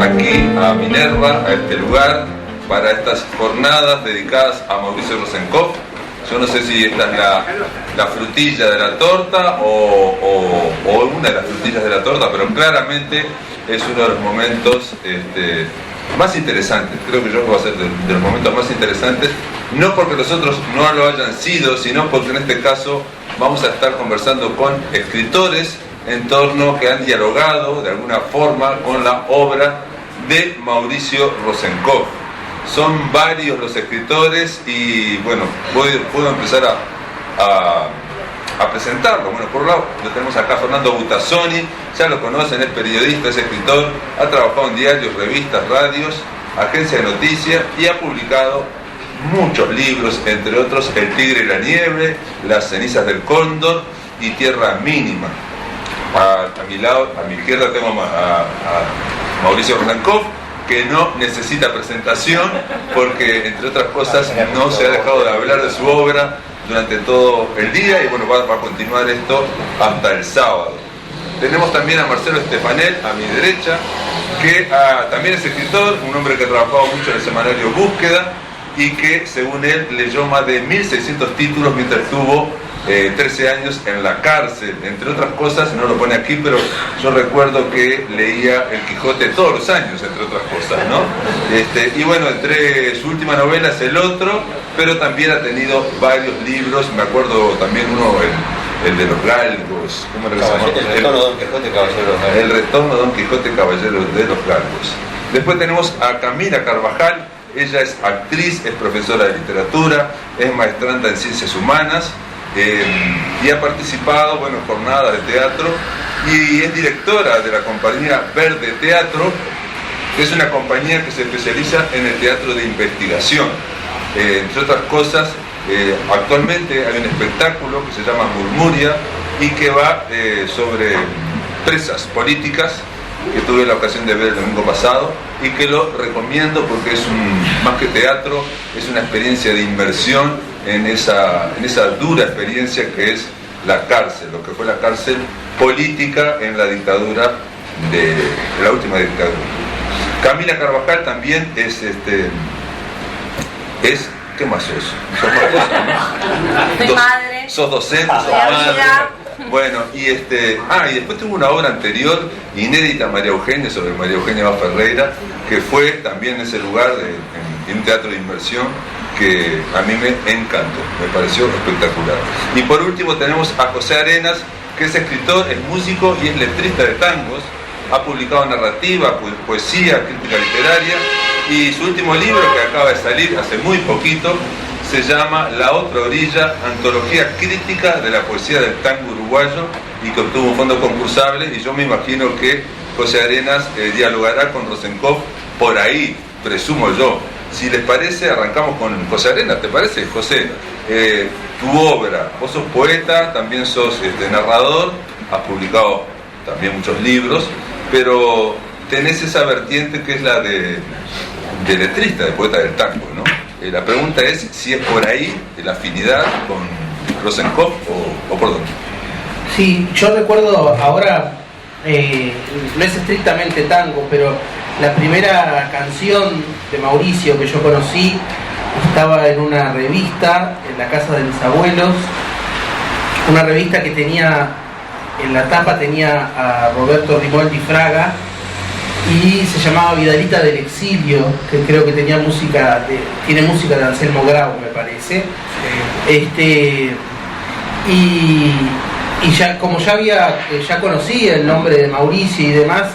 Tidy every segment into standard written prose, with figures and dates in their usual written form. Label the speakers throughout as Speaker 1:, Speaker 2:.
Speaker 1: aquí a Minerva, a este lugar, para estas jornadas dedicadas a Mauricio Rosenkopf. Yo no sé si esta es la frutilla de la torta o una de las frutillas de la torta, pero claramente es uno de los momentos más interesantes. Creo que yo voy a ser de los momentos más interesantes, no porque los otros no lo hayan sido, sino porque en este caso vamos a estar conversando con escritores en torno que han dialogado de alguna forma con la obra de Mauricio Rosenkopf. Son varios los escritores y bueno, puedo empezar a presentarlo. Bueno, por un lado lo tenemos acá Fernando Butazzoni, ya lo conocen, es periodista, es escritor, ha trabajado en diarios, revistas, radios, agencias de noticias y ha publicado muchos libros, entre otros El tigre y la nieve, Las cenizas del cóndor y Tierra mínima. A mi lado, a mi izquierda tengo a Mauricio Rosenkopf, que no necesita presentación porque, entre otras cosas, no se ha dejado de hablar de su obra durante todo el día y bueno, va a continuar esto hasta el sábado. Tenemos también a Marcelo Stefanel, a mi derecha, que también es escritor, un hombre que ha trabajado mucho en el semanario Búsqueda y que, según él, leyó más de 1.600 títulos mientras estuvo 13 años en la cárcel. Entre otras cosas, no lo pone aquí, pero yo recuerdo que leía El Quijote todos los años, entre otras cosas, ¿no? Y bueno, entre su última novela es El Otro, pero también ha tenido varios libros. Me acuerdo también uno, el de los galgos, ¿cómo era que se llama?
Speaker 2: El retorno de Don Quijote, caballero de los galgos.
Speaker 1: El retorno de Don Quijote, caballero de los galgos. Después tenemos a Camila Carvajal. Ella es actriz, es profesora de literatura, es maestranda en ciencias humanas y ha participado, bueno, en jornadas de teatro y es directora de la compañía Verde Teatro, que es una compañía que se especializa en el teatro de investigación. Entre otras cosas, actualmente hay un espectáculo que se llama Murmuria y que va sobre presas políticas, que tuve la ocasión de ver el domingo pasado y que lo recomiendo porque es más que teatro, es una experiencia de inmersión en esa dura experiencia que es la cárcel, lo que fue la cárcel política en la dictadura de la última dictadura. Camila Carvajal también es ¿qué más sos? ¿Sos más cosas, no?
Speaker 3: Soy madre.
Speaker 1: Sos docente, sos madre. Bueno, y después tuvo una obra anterior, inédita, María Eugenia, sobre María Eugenia Vaz Ferreira, que fue también en ese lugar, en un teatro de inmersión, que a mí me encantó, me pareció espectacular. Y por último tenemos a José Arenas, que es escritor, es músico y es letrista de tangos, ha publicado narrativa, poesía, crítica literaria, y su último libro, que acaba de salir hace muy poquito, se llama La Otra Orilla, antología crítica de la poesía del tango uruguayo, y que obtuvo un fondo concursable, y yo me imagino que José Arenas dialogará con Rosenkopf por ahí, presumo yo. Si les parece, arrancamos con José Arenas. ¿Te parece, José? Tu obra, vos sos poeta, también sos narrador, has publicado también muchos libros, pero tenés esa vertiente que es la de letrista, de poeta del tango, ¿no? La pregunta es si es por ahí la afinidad con Rosenkopf o por dónde.
Speaker 4: Sí, yo recuerdo ahora, no es estrictamente tango, pero la primera canción de Mauricio que yo conocí estaba en una revista en la casa de mis abuelos, una revista que tenía, en la tapa tenía a Roberto Rimoldi Fraga, y se llamaba Vidalita del Exilio, que creo que tiene música de Anselmo Grau, me parece. Y ya, como ya conocía el nombre de Mauricio y demás,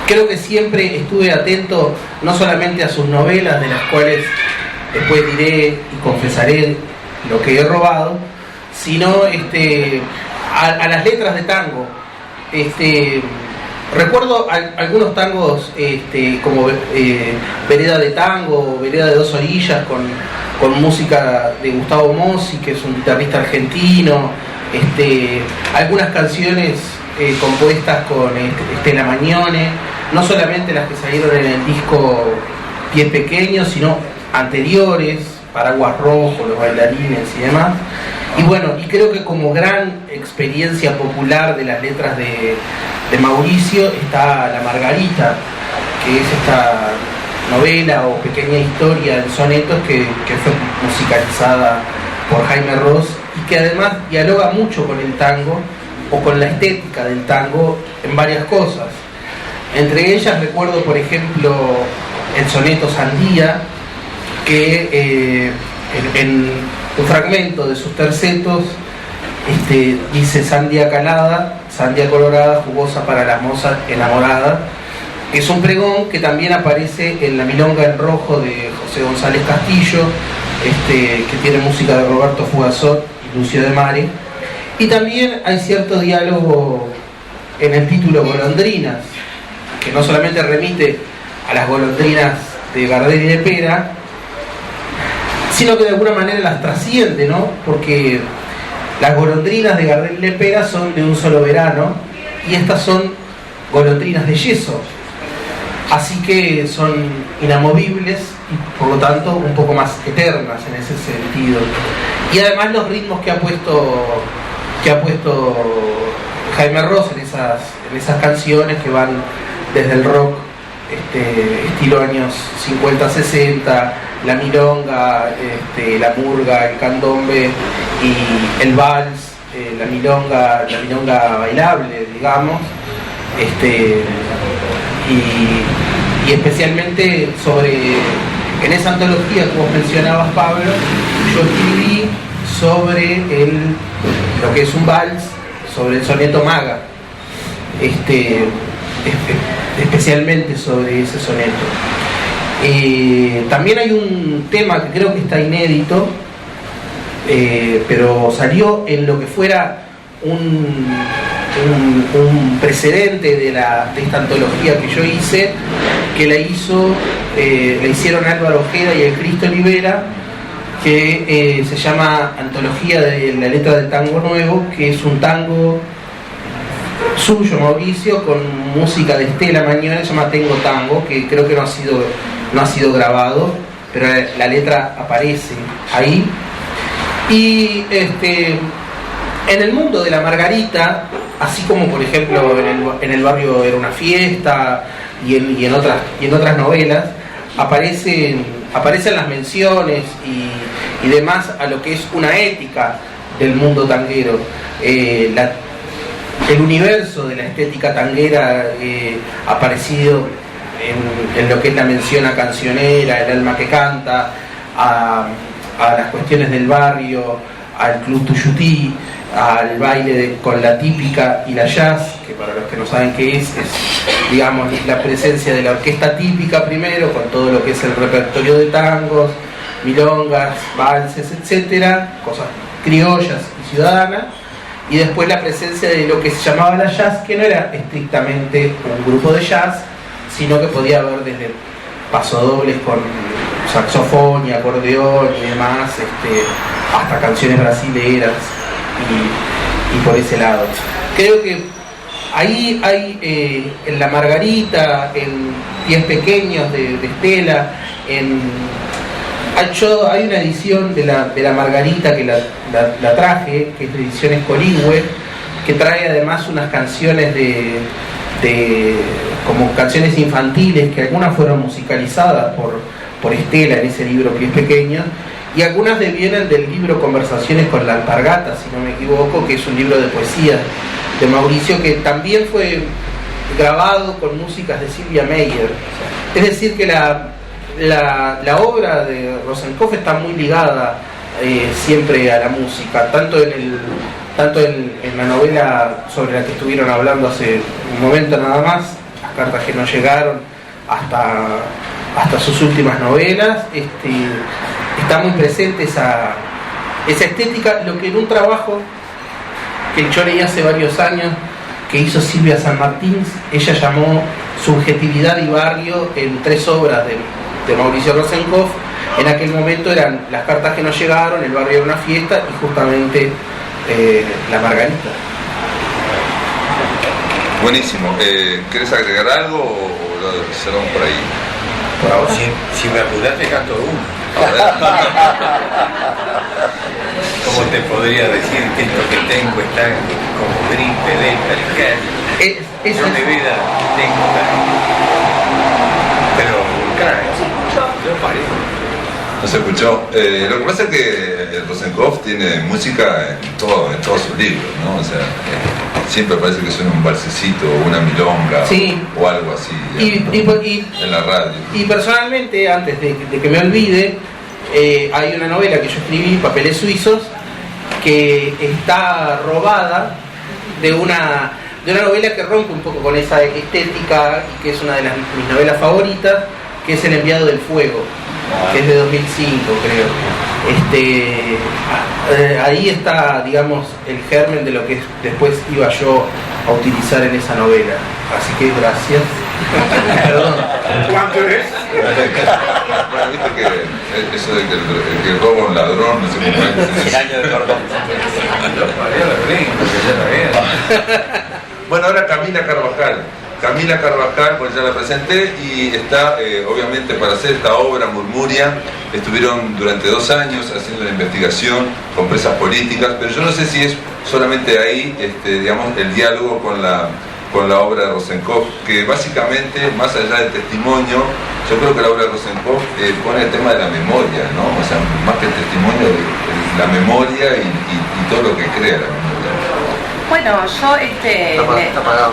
Speaker 4: creo que siempre estuve atento no solamente a sus novelas, de las cuales después diré y confesaré lo que he robado, sino a las letras de tango. Recuerdo algunos tangos como Vereda de Tango, Vereda de Dos Orillas, con música de Gustavo Mossi, que es un guitarrista argentino, algunas canciones compuestas con Estela Magnone, no solamente las que salieron en el disco Pies Pequeños, sino anteriores, Paraguas Rojo, Los Bailarines y demás. Y bueno, y creo que como gran experiencia popular de las letras de Mauricio está La Margarita, que es esta novela o pequeña historia en sonetos que fue musicalizada por Jaime Ross y que además dialoga mucho con el tango o con la estética del tango en varias cosas. Entre ellas recuerdo, por ejemplo, el soneto Sandía, que en un fragmento de sus tercetos dice: sandía calada, sandía colorada, jugosa para las mozas enamoradas. Es un pregón que también aparece en La Milonga en Rojo de José González Castillo, que tiene música de Roberto Fugazot y Lucio de Mare. Y también hay cierto diálogo en el título Golondrinas, que no solamente remite a las golondrinas de Gardel y de Pera, sino que de alguna manera las trasciende, ¿no? Porque las golondrinas de Gardel y de Pera son de un solo verano y estas son golondrinas de yeso, así que son inamovibles y por lo tanto un poco más eternas en ese sentido. Y además los ritmos que ha puesto Jaime Ross en esas canciones, que van desde el rock estilo años 50-60, la milonga, la murga, el candombe y el vals, la milonga bailable, digamos, y especialmente en esa antología que vos mencionabas, Pablo, yo escribí sobre lo que es un vals, sobre el soneto Maga, especialmente sobre ese soneto. También hay un tema que creo que está inédito, pero salió en lo que fuera un precedente de esta antología que yo hice, que la hicieron Álvaro Ojeda y el Cristo Libera, que se llama Antología de la Letra del Tango Nuevo, que es un tango suyo, Mauricio, con música de Estela Mañón, se llama Tengo Tango, que creo que no ha sido grabado, pero la letra aparece ahí. Y en el mundo de La Margarita, así como por ejemplo en el barrio Era una fiesta y en otras novelas, aparecen las menciones y demás a lo que es una ética del mundo tanguero. El universo de la estética tanguera ha aparecido en lo que es la mención a cancionera, el alma que canta, a las cuestiones del barrio, al club tuyutí, al baile con la típica y la jazz, que para los que no saben qué es digamos la presencia de la orquesta típica primero, con todo lo que es el repertorio de tangos, milongas, valses, etcétera, cosas criollas y ciudadanas, y después la presencia de lo que se llamaba la jazz, que no era estrictamente un grupo de jazz, sino que podía haber desde pasodobles con saxofón y acordeón y demás, hasta canciones brasileras y por ese lado. Creo que ahí hay en La Margarita, en Pies Pequeños de Estela, hay una edición de la Margarita que la traje, que es de Ediciones Coligüe, que trae además unas canciones como canciones infantiles, que algunas fueron musicalizadas por Estela en ese libro Pies Pequeños, y algunas devienen del libro Conversaciones con la Alpargata, si no me equivoco, que es un libro de poesía de Mauricio, que también fue grabado con músicas de Silvia Meyer. Es decir, que la obra de Rosenkopf está muy ligada siempre a la música, tanto en la novela sobre la que estuvieron hablando hace un momento nada más, Las cartas que no llegaron, hasta sus últimas novelas, está muy presente esa estética, lo que en un trabajo que yo leí hace varios años, que hizo Silvia San Martín, ella llamó Subjetividad y Barrio, en 3 obras de Mauricio Rosenkopf. En aquel momento eran Las cartas que no llegaron, El barrio era una fiesta y justamente La Margarita.
Speaker 1: Buenísimo. ¿Querés agregar algo o lo cerramos por ahí?
Speaker 2: Por ahora. Si me apuraste, canto uno. ¿Cómo te podría decir que esto que tengo está como gripe de esta? Yo mi vida tengo pero yo paré.
Speaker 1: No se escuchó. Lo que pasa es que Rosenkopf tiene música en todos sus libros, ¿no? O sea, siempre parece que suena un balsecito o una milonga,
Speaker 4: sí,
Speaker 1: o algo así en la radio.
Speaker 4: Y personalmente, antes de que me olvide, hay una novela que yo escribí, Papeles Suizos, que está robada de una novela que rompe un poco con esa estética y que es una de mis novelas favoritas, que es El enviado del fuego, que es de 2005, creo. Ahí está, digamos, el germen de lo que después iba yo a utilizar en esa novela. Así que gracias. Perdón.
Speaker 3: ¿Cuánto es?
Speaker 1: Bueno, viste que eso de que roba un ladrón, no sé cómo es.
Speaker 2: 100 años de cordón.
Speaker 1: Bueno, ahora Camila Carvajal. Camila Carvajal, pues ya la presenté, y está, obviamente, para hacer esta obra, Murmuria, estuvieron durante 2 años haciendo la investigación con presas políticas, pero yo no sé si es solamente ahí, digamos, el diálogo con la obra de Rosenkopf, que básicamente, más allá del testimonio, yo creo que la obra de Rosenkopf pone el tema de la memoria, ¿no? O sea, más que el testimonio, la memoria y todo lo que crea la memoria.
Speaker 5: Bueno, yo
Speaker 2: Está apagado.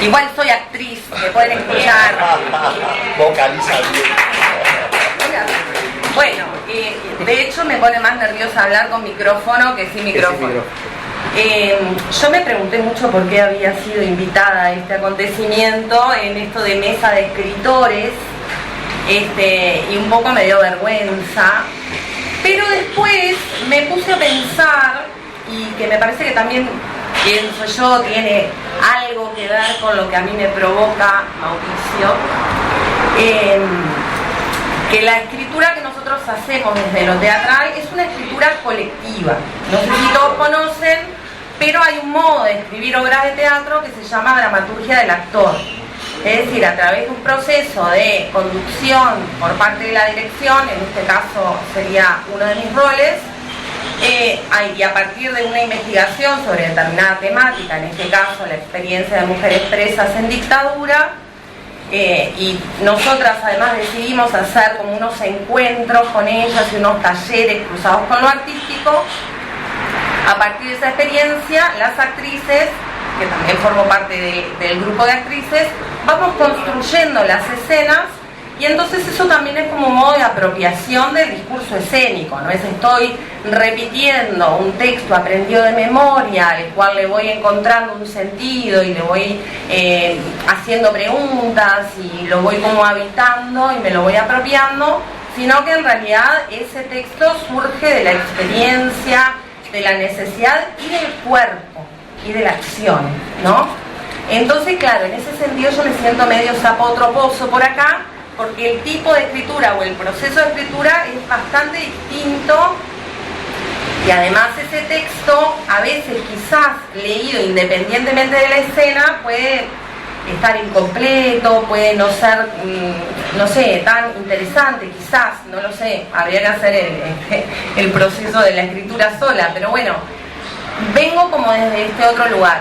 Speaker 5: igual soy actriz, me pueden escuchar.
Speaker 2: Vocaliza bien.
Speaker 5: Bueno, de hecho me pone más nerviosa hablar con micrófono que sin micrófono. Yo me pregunté mucho por qué había sido invitada a este acontecimiento en esto de mesa de escritores, y un poco me dio vergüenza, pero después me puse a pensar, y que me parece que también, pienso yo, tiene algo que ver con lo que a mí me provoca Mauricio, que la escritura que nosotros hacemos desde lo teatral es una escritura colectiva. No sé si todos conocen, pero hay un modo de escribir obras de teatro que se llama dramaturgia del actor. Es decir, a través de un proceso de conducción por parte de la dirección, en este caso sería uno de mis roles, y a partir de una investigación sobre determinada temática, en este caso la experiencia de mujeres presas en dictadura, y nosotras además decidimos hacer como unos encuentros con ellas y unos talleres cruzados con lo artístico. A partir de esa experiencia, las actrices, que también formo parte del grupo de actrices, vamos construyendo las escenas, y entonces eso también es como un modo de apropiación del discurso escénico, no es estoy repitiendo un texto aprendido de memoria, al cual le voy encontrando un sentido y le voy haciendo preguntas y lo voy como habitando y me lo voy apropiando, sino que en realidad ese texto surge de la experiencia, de la necesidad y del cuerpo y de la acción, ¿no? Entonces, claro, en ese sentido yo me siento medio sapo troposo por acá, porque el tipo de escritura o el proceso de escritura es bastante distinto, y además ese texto, a veces quizás leído independientemente de la escena, puede estar incompleto, puede no ser, no sé, tan interesante, quizás, no lo sé, habría que hacer el proceso de la escritura sola, pero bueno, vengo como desde este otro lugar.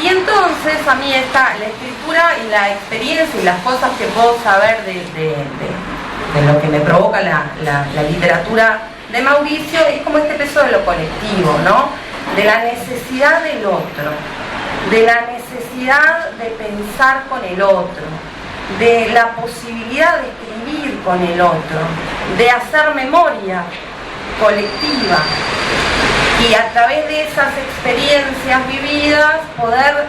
Speaker 5: Y entonces a mí está la escritura y la experiencia y las cosas que puedo saber de lo que me provoca la literatura de Mauricio, es como este peso de lo colectivo, ¿no? De la necesidad del otro, de la necesidad de pensar con el otro, de la posibilidad de escribir con el otro, de hacer memoria colectiva, y a través de esas experiencias vividas poder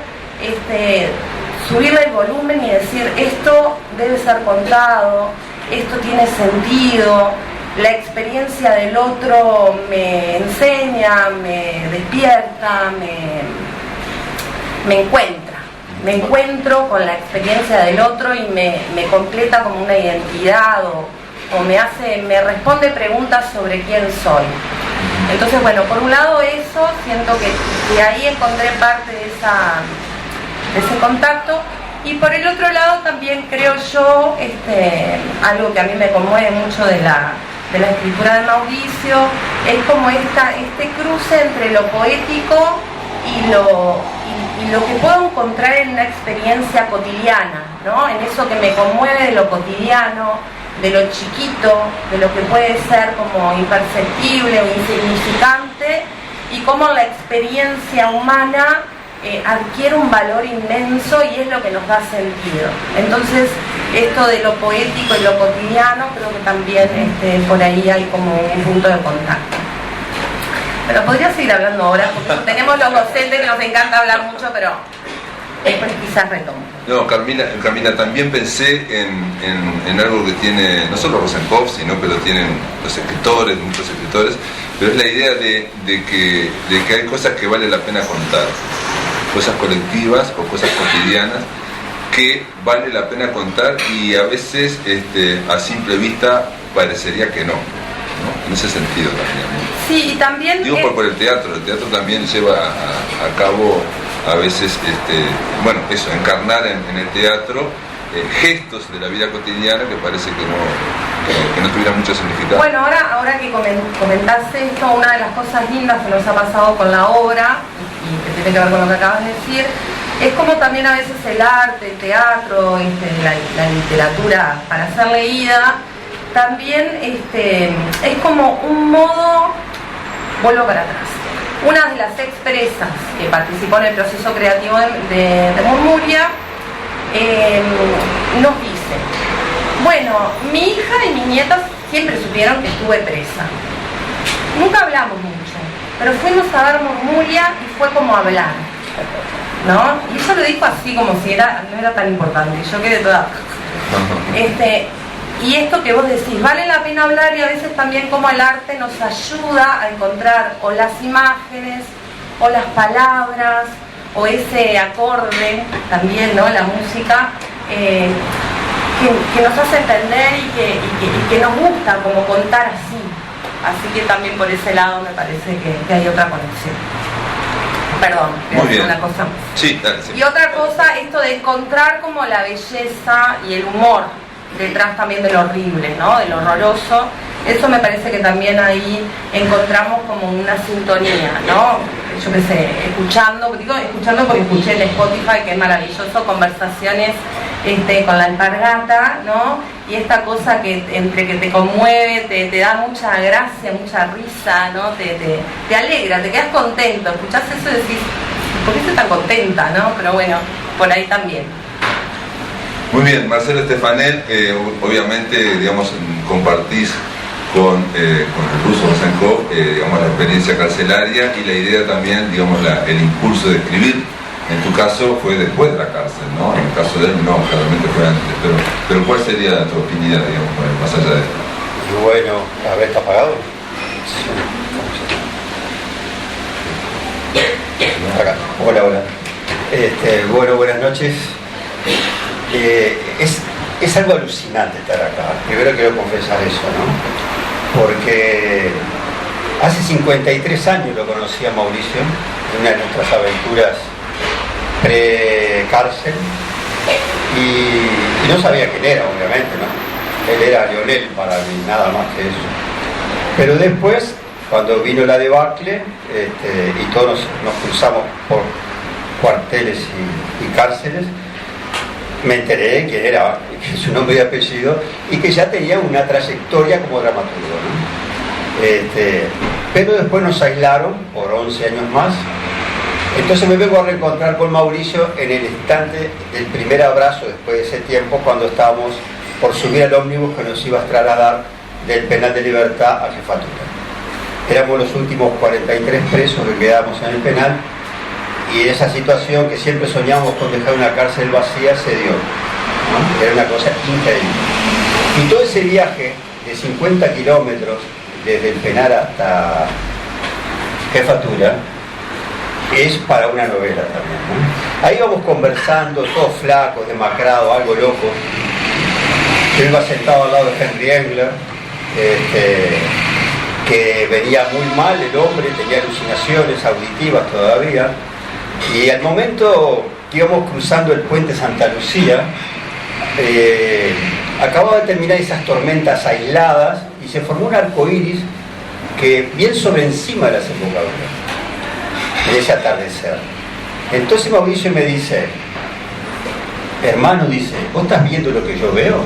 Speaker 5: subirle el volumen y decir esto debe ser contado, esto tiene sentido, la experiencia del otro me enseña, me despierta, me encuentro con la experiencia del otro y me completa como una identidad, o me responde preguntas sobre quién soy. Entonces, bueno, por un lado eso, siento que ahí encontré parte de ese contacto, Y por el otro lado también creo yo, algo que a mí me conmueve mucho de la escritura de Mauricio, es como este cruce entre lo poético y lo que puedo encontrar en una experiencia cotidiana, ¿no? En eso que me conmueve de lo cotidiano, de lo chiquito, de lo que puede ser como imperceptible o insignificante, y cómo la experiencia humana adquiere un valor inmenso y es lo que nos da sentido. Entonces, esto de lo poético y lo cotidiano, creo que también por ahí hay como un punto de contacto. Pero podría seguir hablando ahora, porque tenemos los docentes que nos encanta hablar mucho, pero después quizás retomo.
Speaker 1: No, Carmina, también pensé en algo que tiene, no solo Rosenkopf, sino que lo tienen los escritores, muchos escritores, pero es la idea de que hay cosas que vale la pena contar, cosas colectivas o cosas cotidianas que vale la pena contar, y a veces a simple vista parecería que no, en ese sentido también, ¿no?
Speaker 5: Sí, y también...
Speaker 1: Digo por el teatro también lleva a cabo a veces, bueno, eso, encarnar en el teatro gestos de la vida cotidiana que parece que no tuvieran mucho significado.
Speaker 5: Bueno, ahora que comentaste esto, una de las cosas lindas que nos ha pasado con la obra, y que tiene que ver con lo que acabas de decir, es como también a veces el arte, el teatro, la literatura para ser leída, también es como un modo, vuelvo para atrás, una de las expresas que participó en el proceso creativo de Murmuria, nos dice, bueno, mi hija y mis nietas siempre supieron que estuve presa. Nunca hablamos mucho, pero fuimos a ver Murmuria y fue como hablar, ¿no? Y ella lo dijo así como si no era tan importante, y yo quedé toda... Y esto que vos decís, vale la pena hablar, y a veces también como el arte nos ayuda a encontrar o las imágenes, o las palabras, o ese acorde también, ¿no? La música, que nos hace entender y que nos gusta como contar así. Así que también por ese lado me parece que hay otra conexión. Perdón, voy a decir una cosa más.
Speaker 1: Sí, dale, sí.
Speaker 5: Y otra cosa, esto de encontrar como la belleza y el humor detrás también de lo horrible, ¿no? De lo horroroso. Eso me parece que también ahí encontramos como una sintonía, ¿no? Yo qué sé, escuchando porque escuché en Spotify, que es maravilloso, conversaciones con la alpargata, ¿no? Y esta cosa que entre que te conmueve, te da mucha gracia, mucha risa, ¿no? Te alegra, te quedas contento. Escuchás eso y decís, ¿por qué estoy tan contenta, no? Pero bueno, por ahí también.
Speaker 1: Muy bien, Marcelo Stefanel, obviamente, digamos, compartís con el ruso Rosenkopf, digamos, la experiencia carcelaria y la idea también, digamos, el impulso de escribir. En tu caso fue después de la cárcel, ¿no? En el caso de él no, claramente fue antes. Pero ¿cuál sería tu opinión, digamos, más allá de esto?
Speaker 3: Y bueno, a ver, ¿está apagado? Acá. Hola. Bueno, buenas noches. Es algo alucinante estar acá. Primero quiero confesar eso, ¿no? Porque hace 53 años lo conocí a Mauricio, en una de nuestras aventuras pre-cárcel, y no sabía quién era, obviamente, ¿no? Él era Lionel para mí, nada más que eso. Pero después, cuando vino la debacle, y todos nos cruzamos por cuarteles y cárceles, me enteré quién era, que su nombre y apellido, y que ya tenía una trayectoria como dramaturgo, ¿no? Pero después nos aislaron por 11 años más. Entonces me vengo a reencontrar con Mauricio en el instante del primer abrazo después de ese tiempo, cuando estábamos por subir al ómnibus que nos iba a trasladar del penal de Libertad a Jefatura. Éramos los últimos 43 presos que quedábamos en el penal, y esa situación que siempre soñamos con dejar una cárcel vacía se dio, ¿no? Era una cosa increíble. Y todo ese viaje de 50 kilómetros desde el penal hasta Jefatura es para una novela también, ¿no? Ahí vamos conversando, todos flacos, demacrados, algo loco. Yo iba sentado al lado de Henry Engler, que venía muy mal el hombre, tenía alucinaciones auditivas todavía, y al momento que íbamos cruzando el puente Santa Lucía, acababa de terminar esas tormentas aisladas y se formó un arco iris que bien sobre encima de la desembocadura, en ese atardecer. Entonces Mauricio me dice, hermano, dice, ¿vos estás viendo lo que yo veo?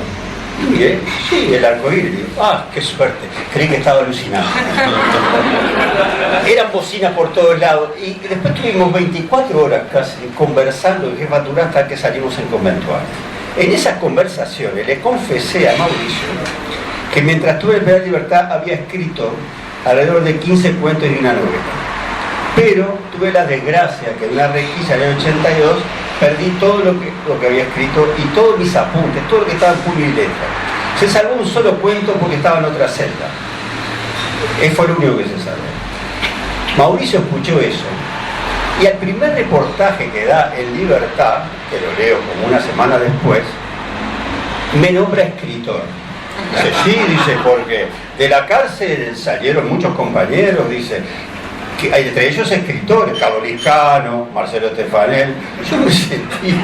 Speaker 3: Y miré, sí, el arco iris. Digo, ah, qué suerte, creí que estaba alucinando. Eran bocinas por todos lados y después tuvimos 24 horas casi conversando en jefatura hasta que salimos en conventuales. En esas conversaciones le confesé a Mauricio que mientras tuve el Pedal Libertad había escrito alrededor de 15 cuentos y una novela. Pero tuve la desgracia que en una requisa en el 82 perdí todo lo que había escrito y todos mis apuntes, todo lo que estaba en puño y letra. Se salvó un solo cuento porque estaba en otra celda. Él fue el único que se salvó. Mauricio escuchó eso y al primer reportaje que da en Libertad, que lo leo como una semana después, me nombra escritor. Dice, sí, dice, porque de la cárcel salieron muchos compañeros, dice, que hay entre ellos escritores, Carlos Liscano, Marcelo Stefanel. Yo me sentí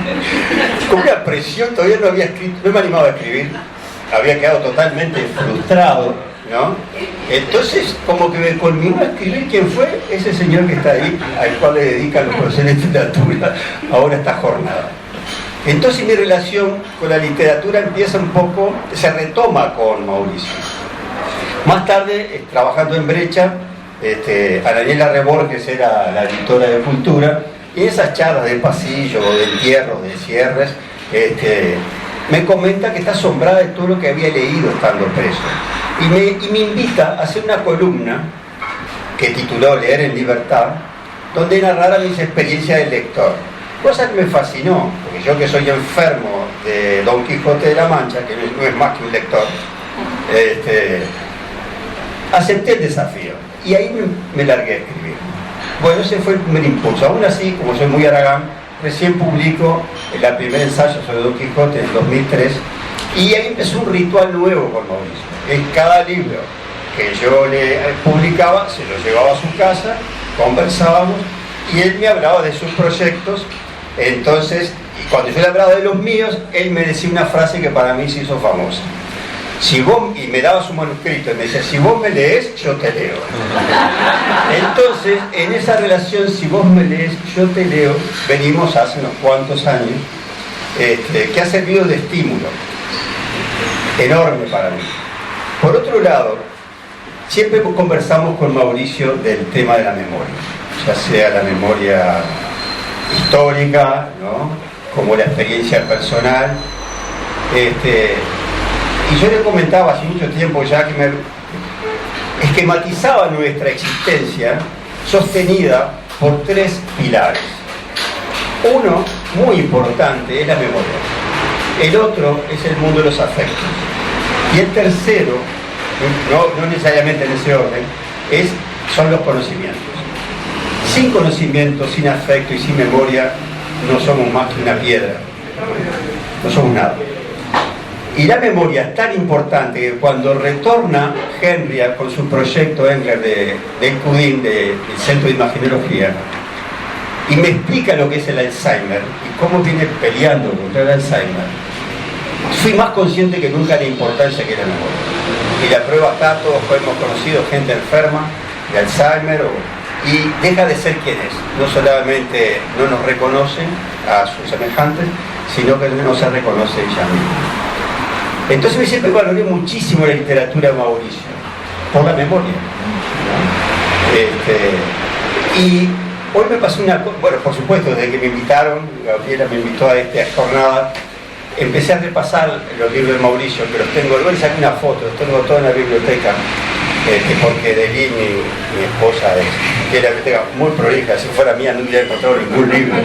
Speaker 3: con una presión, todavía no había escrito, no me animaba a escribir, había quedado totalmente frustrado, ¿no? Entonces, como que me culminó a escribir quién fue ese señor que está ahí, al cual le dedican los profesores de literatura ahora esta jornada. Entonces mi relación con la literatura empieza un poco, se retoma con Mauricio. Más tarde, trabajando en Brecha, Daniela Reborges era la editora de Cultura, y en esas charlas de pasillo, de entierros, de cierres, me comenta que está asombrada de todo lo que había leído estando preso. Y me invita a hacer una columna que tituló Leer en Libertad, donde narrara mis experiencias de lector. Cosa que me fascinó, porque yo que soy enfermo de Don Quijote de la Mancha, que no es más que un lector, acepté el desafío y ahí me largué a escribir. Bueno, ese fue el primer impulso. Aún así, como soy muy aragán, recién publico el primer ensayo sobre Don Quijote en 2003 y ahí empezó un ritual nuevo con Mauricio. En cada libro que yo le publicaba, se lo llevaba a su casa, conversábamos y él me hablaba de sus proyectos. Entonces, y cuando yo le hablaba de los míos, él me decía una frase que para mí se hizo famosa. Si vos, y me daba su manuscrito y me decía, si vos me lees, yo te leo. Entonces, en esa relación, si vos me lees, yo te leo, venimos hace unos cuantos años, que ha servido de estímulo enorme para mí. Por otro lado, siempre conversamos con Mauricio del tema de la memoria, ya sea la memoria histórica, ¿no?, como la experiencia personal. Y yo le comentaba hace mucho tiempo ya que me esquematizaba nuestra existencia sostenida por tres pilares. Uno, muy importante, es la memoria. El otro es el mundo de los afectos. Y el tercero, no necesariamente en ese orden, son los conocimientos. Sin conocimiento, sin afecto y sin memoria, no somos más que una piedra. No somos nada. Y la memoria es tan importante que cuando retorna Henry con su proyecto Engler del CUDIN, del Centro de Imagenología, y me explica lo que es el Alzheimer y cómo viene peleando contra el Alzheimer, fui más consciente que nunca de la importancia que es la memoria. Y la prueba está, todos hemos conocido gente enferma de Alzheimer y deja de ser quien es. No solamente no nos reconoce a sus semejantes, sino que no se reconoce ella misma. Entonces yo siempre valoré muchísimo la literatura de Mauricio, por la memoria, ¿no? Y hoy me pasó una cosa, bueno, por supuesto, desde que me invitaron, Gabriela me invitó a esta jornada, empecé a repasar los libros de Mauricio, que los tengo, luego le saqué una foto, los tengo todos en la biblioteca, porque Delí, mi esposa, que era la biblioteca muy prolija, si fuera mía no hubiera encontrado ningún libro.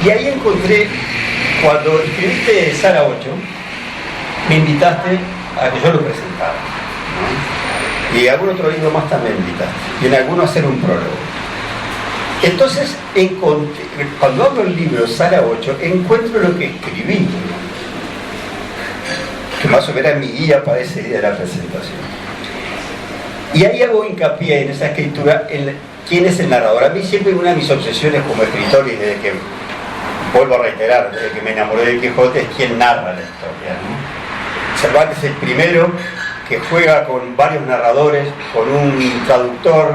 Speaker 3: Y ahí encontré, cuando escribiste Sala 8, me invitaste a que yo lo presentara, ¿no? Y algún otro libro más también me invitaste, y en alguno a hacer un prólogo. Entonces, cuando abro el libro Sala 8, encuentro lo que escribí, que más o menos era mi guía para ese día de la presentación. Y ahí hago hincapié en esa escritura en quién es el narrador. A mí siempre una de mis obsesiones como escritor, y desde que, vuelvo a reiterar, desde que me enamoré del Quijote, es quién narra la historia, ¿no? Cervantes es el primero que juega con varios narradores, con un traductor,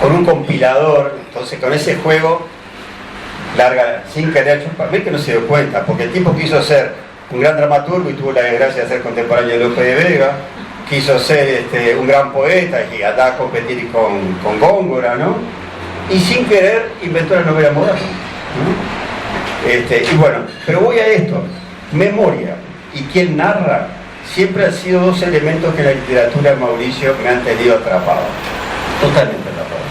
Speaker 3: con un compilador. Entonces con ese juego larga, sin querer, para mí que no se dio cuenta, porque el tipo quiso ser un gran dramaturgo y tuvo la desgracia de ser contemporáneo de Lope de Vega, quiso ser un gran poeta y andaba a competir con Góngora, ¿no? Y sin querer inventó la novela moderna, ¿no? Y bueno, pero voy a esto, memoria y quién narra siempre han sido dos elementos que en la literatura de Mauricio me han tenido atrapado, totalmente atrapado.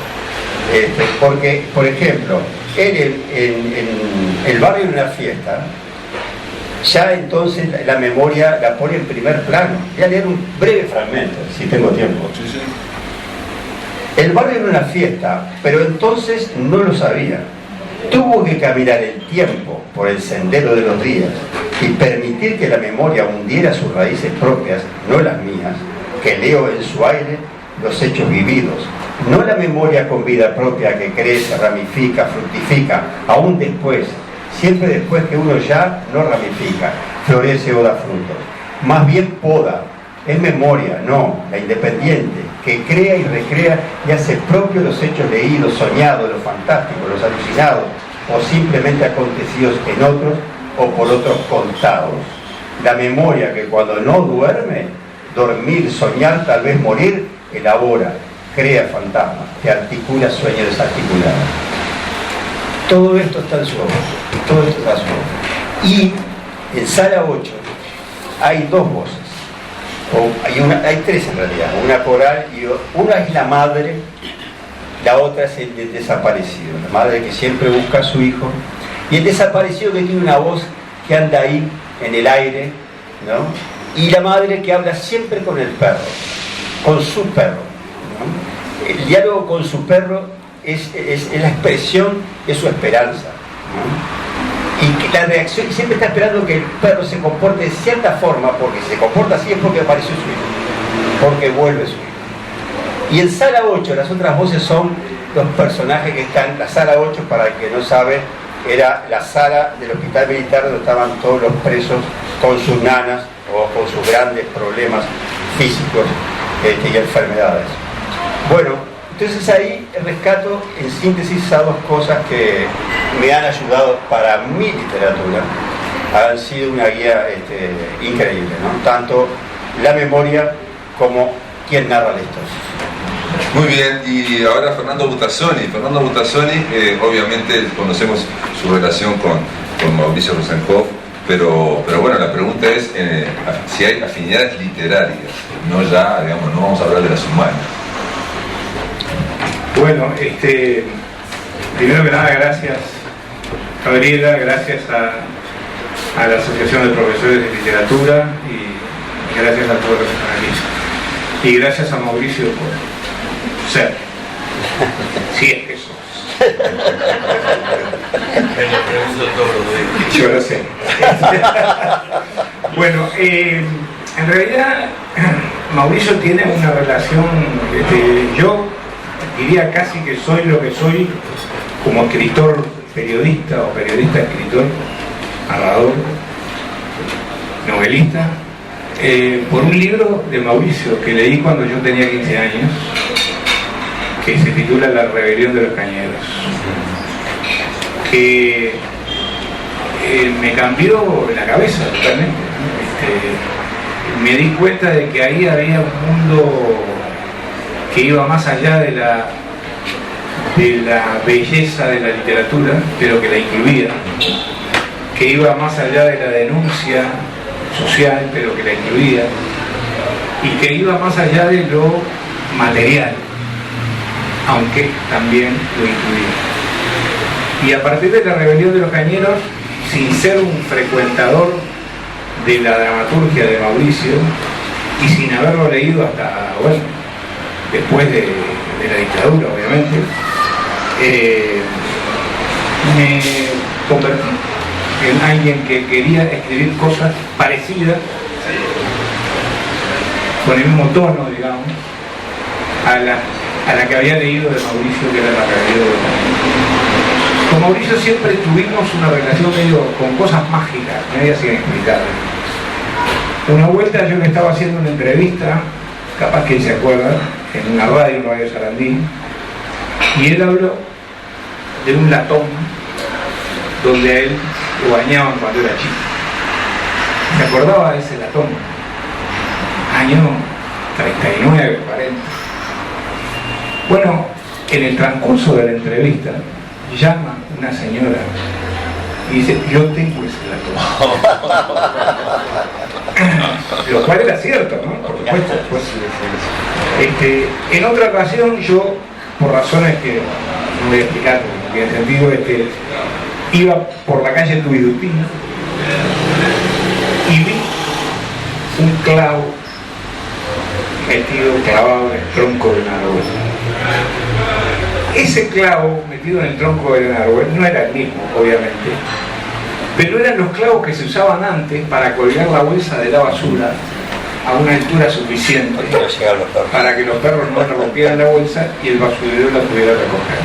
Speaker 3: Porque, por ejemplo, él en El barrio de una fiesta, ya entonces la memoria la pone en primer plano. Voy a leer un breve fragmento, si tengo tiempo.
Speaker 1: Sí, sí.
Speaker 3: El barrio era una fiesta, pero entonces no lo sabía. Tuvo que caminar el tiempo por el sendero de los días y permitir que la memoria hundiera sus raíces propias, no las mías, que leo en su aire los hechos vividos. No la memoria con vida propia que crece, ramifica, fructifica, aún después, siempre después que uno ya no ramifica, florece o da frutos. Más bien poda, es memoria, no, la independiente, que crea y recrea y hace propio los hechos leídos, soñados, los fantásticos, los alucinados, o simplemente acontecidos en otros o por otros contados. La memoria que cuando no duerme, dormir, soñar, tal vez morir, elabora, crea fantasmas, que articula sueños desarticulados. Todo esto está en su obra, todo esto está en su obra. Y en Sala 8 hay dos voces, hay tres en realidad, una coral y una es la madre, la otra es el desaparecido, la madre que siempre busca a su hijo, y el desaparecido que tiene una voz que anda ahí en el aire, ¿no? Y la madre que habla siempre con el perro, con su perro, ¿no? El diálogo con su perro es la expresión de su esperanza, ¿no? Y que la reacción, siempre está esperando que el perro se comporte de cierta forma, porque si se comporta así es porque apareció su hijo, porque vuelve su hijo. Y en Sala 8 las otras voces son los personajes que están. La Sala 8, para el que no sabe, era la sala del hospital militar donde estaban todos los presos con sus nanas o con sus grandes problemas físicos y enfermedades. Bueno, entonces ahí rescato en síntesis esas dos cosas que me han ayudado para mi literatura. Han sido una guía increíble, ¿no? Tanto la memoria como quien narra la historia.
Speaker 1: Muy bien, y ahora Fernando Butazzoni. Fernando Butazzoni, obviamente conocemos su relación con Mauricio Rosenkopf, pero bueno, la pregunta es si hay afinidades literarias, no ya, digamos, no vamos a hablar de las humanas.
Speaker 6: Bueno, primero que nada, gracias Gabriela, gracias a la Asociación de Profesores de Literatura y gracias a todos los analistas. Y gracias a Mauricio por ser, si es que sos. Yo lo sé. Bueno, en realidad Mauricio tiene una relación, yo diría casi que soy lo que soy como escritor periodista o periodista escritor, narrador, novelista, por un libro de Mauricio que leí cuando yo tenía 15 años, que se titula La rebelión de los cañeros, que me cambió la cabeza totalmente, ¿no? Me di cuenta de que ahí había un mundo que iba más allá de la belleza de la literatura, pero que la incluía, que iba más allá de la denuncia social, pero que la incluía, y que iba más allá de lo material, aunque también lo incluía. Y a partir de La rebelión de los cañeros, sin ser un frecuentador de la dramaturgia de Mauricio, y sin haberlo leído hasta, bueno, después de la dictadura, obviamente, me convertí en alguien que quería escribir cosas parecidas con el mismo tono, digamos, a la que había leído de Mauricio, que era la realidad de Otamendi. Con Mauricio siempre tuvimos una relación medio con cosas mágicas, medias sin explicar. Una vuelta yo le estaba haciendo una entrevista, capaz que él se acuerda, en una radio, en Radio Sarandí, y él habló de un latón donde a él lo bañaban cuando era chico. ¿Se acordaba de ese latón? Año 39, 40. Bueno, en el transcurso de la entrevista llama una señora y dice: yo tengo ese latón. Lo cual era cierto, ¿no? Por supuesto. Pues, en otra ocasión yo, por razones que no voy a explicar en qué sentido, iba por la calle Tuidutina y vi un clavo clavado en el tronco de un árbol. Ese clavo metido en el tronco de un árbol no era el mismo, obviamente, pero eran los clavos que se usaban antes para colgar la bolsa de la basura a una altura suficiente para que los perros no rompieran la bolsa y el basurero la pudiera recoger.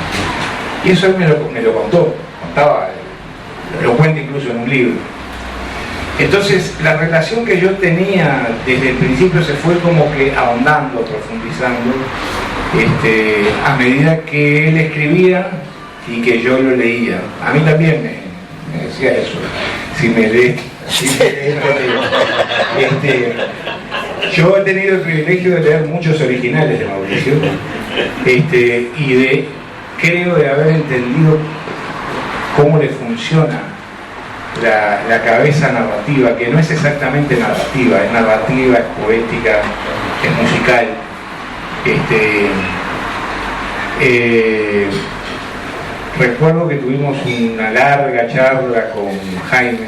Speaker 6: Y eso él me lo contaba, lo cuenta incluso en un libro. Entonces la relación que yo tenía desde el principio se fue como que ahondando, profundizando, a medida que él escribía y que yo lo leía. A mí también me decía eso: si me lees, yo he tenido el privilegio de leer muchos originales de Mauricio, y creo de haber entendido cómo le funciona la cabeza narrativa, que no es exactamente narrativa, es narrativa, es poética, es musical. Recuerdo que tuvimos una larga charla con Jaime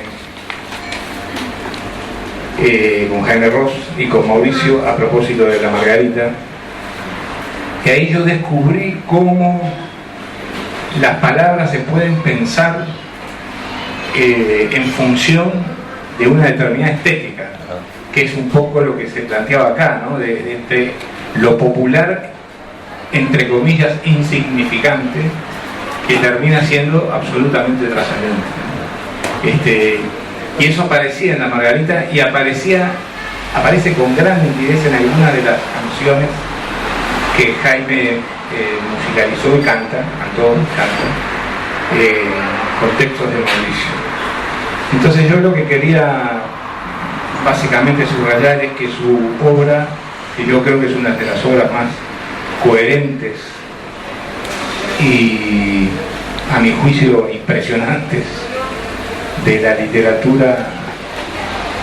Speaker 6: Ross y con Mauricio a propósito de La Margarita, y ahí yo descubrí cómo las palabras se pueden pensar en función de una determinada estética, que es un poco lo que se planteaba acá, ¿no? de lo popular, entre comillas, insignificante, que termina siendo absolutamente trascendente. Y eso aparecía en La Margarita, y aparece con gran nitidez en algunas de las canciones que Jaime musicalizó y canta con textos de Mauricio. Entonces yo lo que quería básicamente subrayar es que su obra, que yo creo que es una de las obras más coherentes y, a mi juicio, impresionantes de la literatura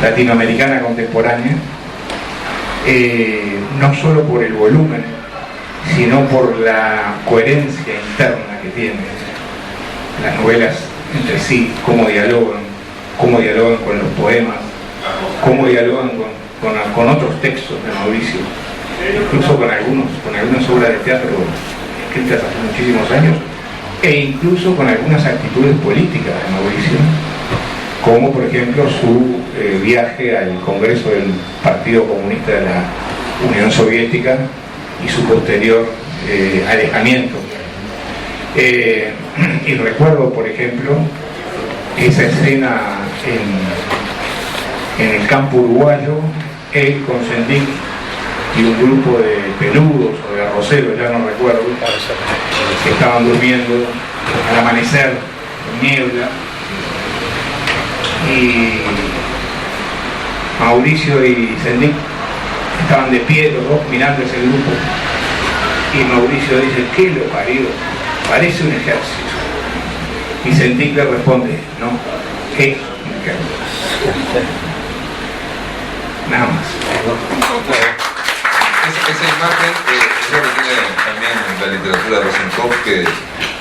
Speaker 6: latinoamericana contemporánea, no solo por el volumen, sino por la coherencia interna que tienen las novelas entre sí, cómo dialogan con los poemas, cómo dialogan con otros textos de Mauricio, incluso con algunas obras de teatro escritas hace muchísimos años, e incluso con algunas actitudes políticas de Mauricio, como por ejemplo su viaje al Congreso del Partido Comunista de la Unión Soviética y su posterior alejamiento. Y recuerdo, por ejemplo, esa escena en el campo uruguayo, él con Sendik y un grupo de peludos o de arroceros, ya no recuerdo, que estaban durmiendo al amanecer, en niebla, y Mauricio y Sendik estaban de pie los dos mirando ese grupo, y Mauricio dice: ¿qué lo parió? Parece un ejército. Y Sendik le responde: no, es un ejército. Nada más.
Speaker 1: Esa imagen es lo que tiene también la literatura de Rosenkopf, que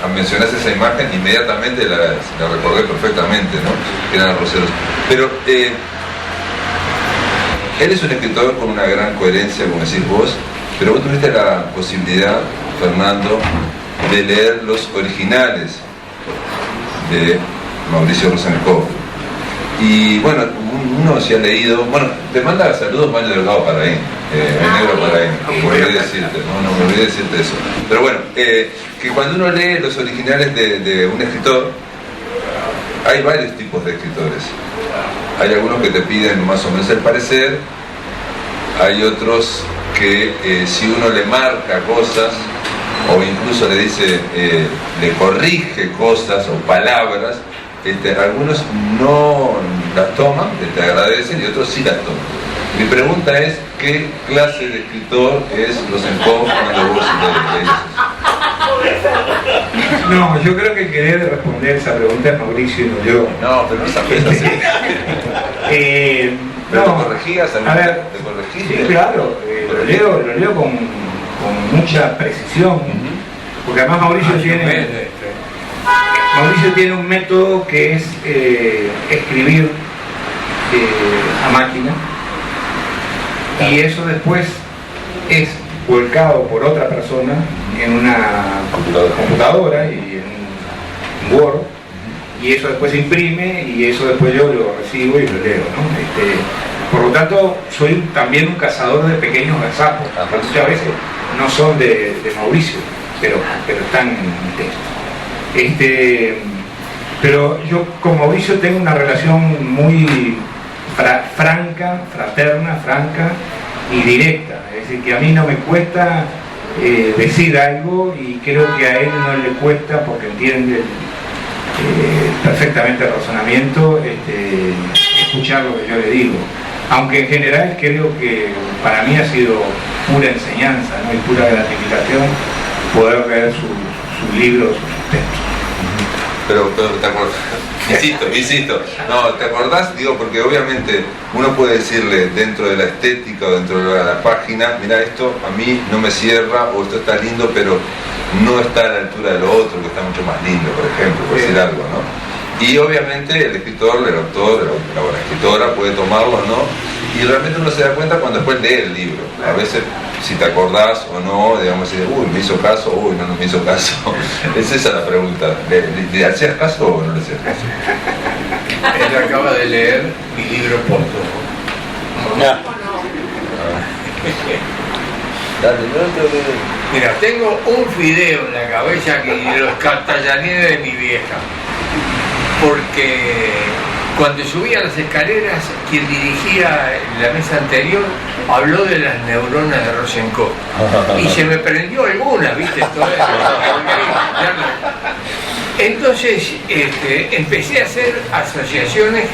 Speaker 1: al mencionar esa imagen inmediatamente la recordé perfectamente, ¿no? Que eran arroceros. Pero él es un escritor con una gran coherencia, como decís vos, pero vos tuviste la posibilidad, Fernando, de leer los originales de Mauricio Rosenkopf. Y bueno, un uno se ha leído, bueno, te manda saludos Mario Delgado Paraín, el negro Paraín, me olvidé decirte, no me olvidé decirte eso. Pero bueno, que cuando uno lee los originales de un escritor, hay varios tipos de escritores. Hay algunos que te piden más o menos el parecer, hay otros que si uno le marca cosas, o incluso le dice, le corrige cosas o palabras, algunos no las toman, te agradecen, y otros sí las toman. Mi pregunta es, ¿qué clase de escritor es Rosenkopf cuando vos lees eso?
Speaker 6: No, yo creo que querer responder esa pregunta es Mauricio y no yo.
Speaker 1: No, pero no sabes así. ¿Pero
Speaker 6: no,
Speaker 1: te corregías?
Speaker 6: a ver,
Speaker 1: ¿Te corregiste?
Speaker 6: sí, claro, lo leo con mucha precisión, porque además Mauricio tiene un método que es escribir a máquina, y eso después es volcado por otra persona en una computadora y en un Word, y eso después se imprime, y eso después yo lo recibo y lo leo, ¿no? Por lo tanto, soy también un cazador de pequeños gazapos, muchas veces no son de Mauricio, pero están en el texto. Pero yo con Mauricio tengo una relación muy franca, fraterna, franca y directa. Es decir, que a mí no me cuesta decir algo, y creo que a él no le cuesta, porque entiende perfectamente el razonamiento, escuchar lo que yo le digo. Aunque en general creo que para mí ha sido pura enseñanza, ¿no? Y pura gratificación poder leer sus libros, sus textos.
Speaker 1: Pero te acordás, insisto, no, ¿te acordás? Digo, porque obviamente uno puede decirle dentro de la estética o dentro de la página, mira, esto a mí no me cierra, o esto está lindo, pero no está a la altura de lo otro, que está mucho más lindo, por ejemplo, por decir algo, ¿no? Y obviamente el escritor, el autor, la escritora puede tomarlo, ¿no? Y realmente uno se da cuenta cuando después lee el libro. A veces, si te acordás o no, digamos, uy, me hizo caso, uy, no me hizo caso. Es esa la pregunta. ¿Le hacías caso o no le hacías caso?
Speaker 2: Él acaba de leer mi libro póstumo. Mira, tengo un fideo en la cabeza que los cartallaneé de mi vieja. Porque cuando subía las escaleras, quien dirigía la mesa anterior habló de las neuronas de Rosenkopf. Y se me prendió alguna, ¿viste? Entonces empecé a hacer asociaciones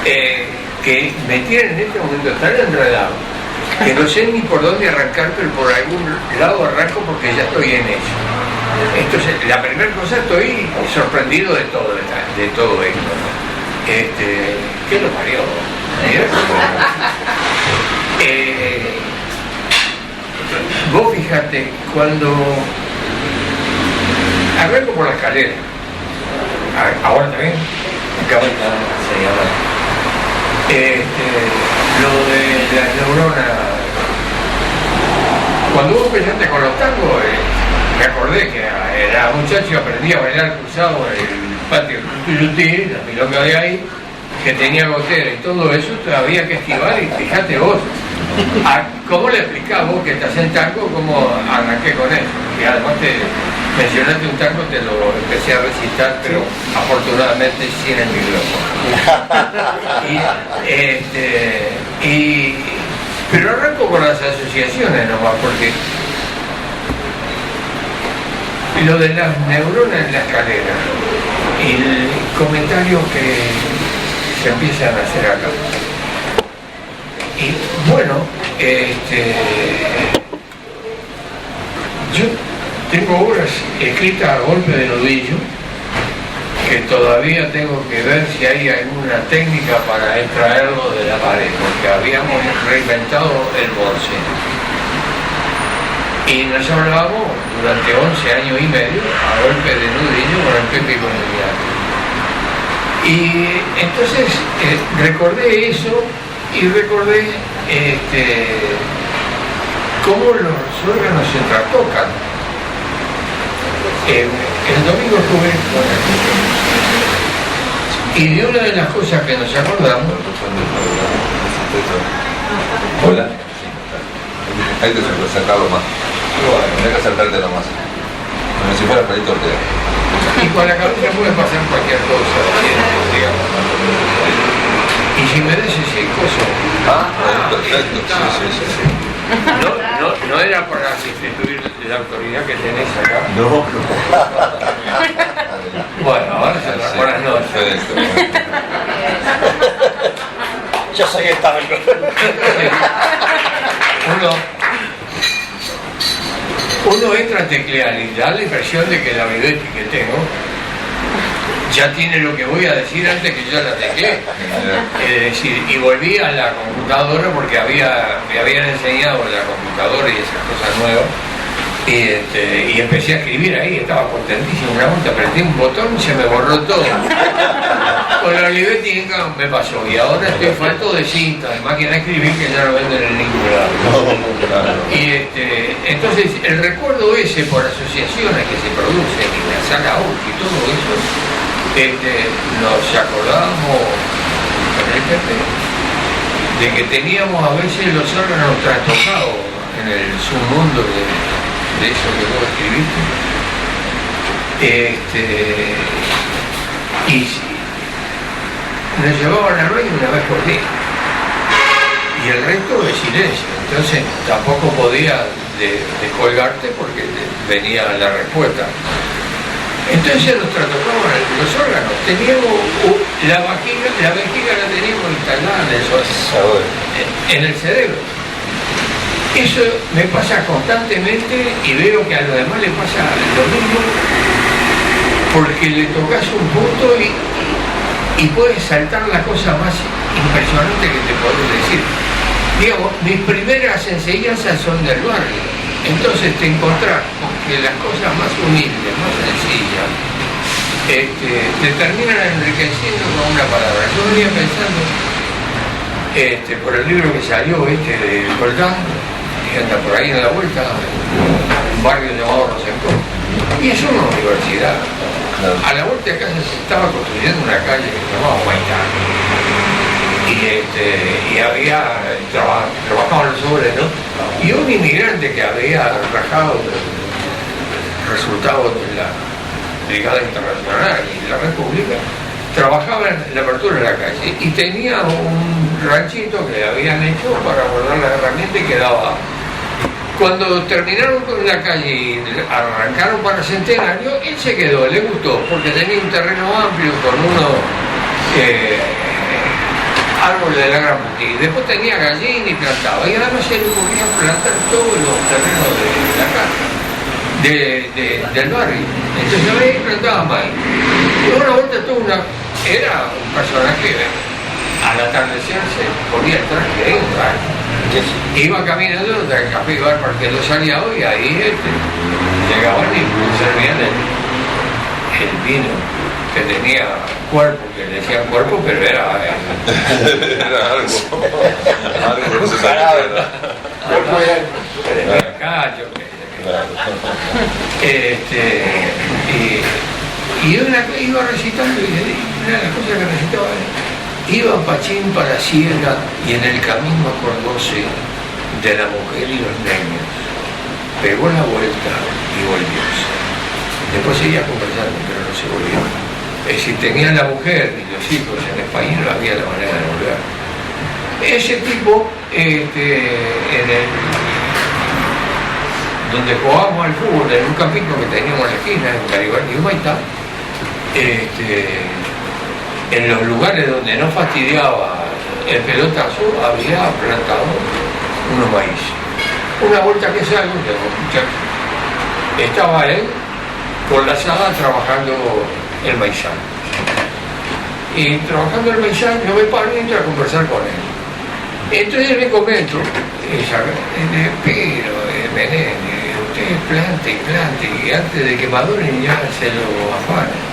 Speaker 2: que me tienen en este momento tan enredado que no sé ni por dónde arrancar, pero por algún lado arranco, porque ya estoy en eso. Entonces, la primera cosa, estoy sorprendido de todo esto, ¿no? ¿Qué lo parió? Vos fijate, cuando arranco por la escalera, ahora también, lo de las neuronas, cuando vos empezaste con los tangos, me acordé que era muchacho, aprendí a bailar cruzado en el patio Tuyutí, la milonga de ahí, que tenía gotera y todo eso, había que esquivar, y fíjate vos, ¿cómo le explicás vos que te hacen tango? ¿Cómo arranqué con eso? Y además mencionaste un tango, te lo empecé a recitar, pero afortunadamente sin el micrófono. Pero arranco con las asociaciones nomás, porque lo de las neuronas en la escalera y el comentario que se empiezan a hacer acá. Y bueno, yo tengo obras escritas a golpe de nudillo, que todavía tengo que ver si hay alguna técnica para extraerlo de la pared, porque habíamos reinventado el bolse. Y nos hablábamos durante 11 años y medio a golpe de nudillo con el Pepe y con el Diablo. Y entonces recordé eso, y recordé cómo los órganos se trastocan. El domingo estuve con el... Y de una de las cosas que nos acordamos
Speaker 1: Hola. Ahí te puedes acercarlo más. Tenés que acercarte nomás. Como si fuera Palito Ortega.
Speaker 2: Y con la cabeza puede pasar cualquier cosa, digamos. Y si me des ese coso.
Speaker 1: Perfecto. Sí.
Speaker 2: No era para sustituir la autoridad que tenés acá.
Speaker 1: No.
Speaker 2: Bueno, ahora se buenas noches.
Speaker 1: Perfecto.
Speaker 3: Yo soy el tango.
Speaker 2: Uno entra a teclear y da la impresión de que la Vivetti que tengo ya tiene lo que voy a decir antes que yo la tecleé. Es decir, y volví a la computadora porque me habían enseñado la computadora y esas cosas nuevas. Y empecé a escribir ahí, estaba contentísimo. Una vuelta apreté un botón y se me borró todo. Con la Olivetti me pasó. Y ahora estoy falto de cinta, de máquina de escribir que ya no venden en ningún lado. Y entonces el recuerdo ese por asociaciones que se producen y la saca y todo eso, nos acordábamos con el PP de que teníamos a veces los órganos trastocados en el submundo de eso que vos escribiste. Y nos llevaban al baño una vez por día. Y el resto de silencio. Entonces tampoco podía descolgarte porque venía la respuesta. Entonces nos trataban los órganos. Teníamos la vejiga la teníamos instalada en el cerebro. Eso me pasa constantemente y veo que a los demás le pasa lo mismo, porque le tocas un punto y puedes saltar la cosa más impresionante que te podés decir. Digamos, mis primeras enseñanzas son del barrio, entonces te encontrás con que las cosas más humildes, más sencillas, te terminan enriqueciendo con una palabra. Yo venía pensando, por el libro que salió, de Coltán, que anda por ahí en la vuelta, un barrio llamado Rosencó, y es una universidad. A la vuelta de casa se estaba construyendo una calle que se llamaba Huaytán, y había trabajaban los obreros, y un inmigrante que había rajado el resultado de la Brigada Internacional y la República, trabajaba en la apertura de la calle y tenía un ranchito que le habían hecho para guardar las herramientas y quedaba. Cuando terminaron con la calle y arrancaron para Centenario, él se quedó, le gustó, porque tenía un terreno amplio con unos árboles de la gran puntilla. Después tenía gallina y plantaba, y además se le ocurría plantar todos los terrenos de la casa, del barrio. Entonces ahí plantaba maíz. Y una vuelta era un personaje, al atardecer se ponía el traje, un traje. Iba caminando del café y bar porque lo salía hoy, ahí llegaban y servían el vino que tenía cuerpo, que le decían cuerpo, pero era
Speaker 1: algo que no se sabía.
Speaker 2: Y iba recitando, y una de las cosas que recitaba era: iba Pachín para la ciega y en el camino acordóse de la mujer y los niños. Pegó la vuelta y volvióse. Después seguía conversando, pero no se volvió. Es decir, tenía la mujer y los hijos en España, no había la manera de volver. Ese tipo, donde jugábamos al fútbol, en un campito que teníamos en la esquina, en Garibaldi y Humaitá, en los lugares donde no fastidiaba el pelotazo, había plantado unos maíz. Una vuelta que salgo, estaba él con la azada trabajando el maizal. Y trabajando el maizal, yo me paro y entro a conversar con él. Entonces le comento, pero Menéndez, ustedes plante, y antes de que maduren ya se lo afanan.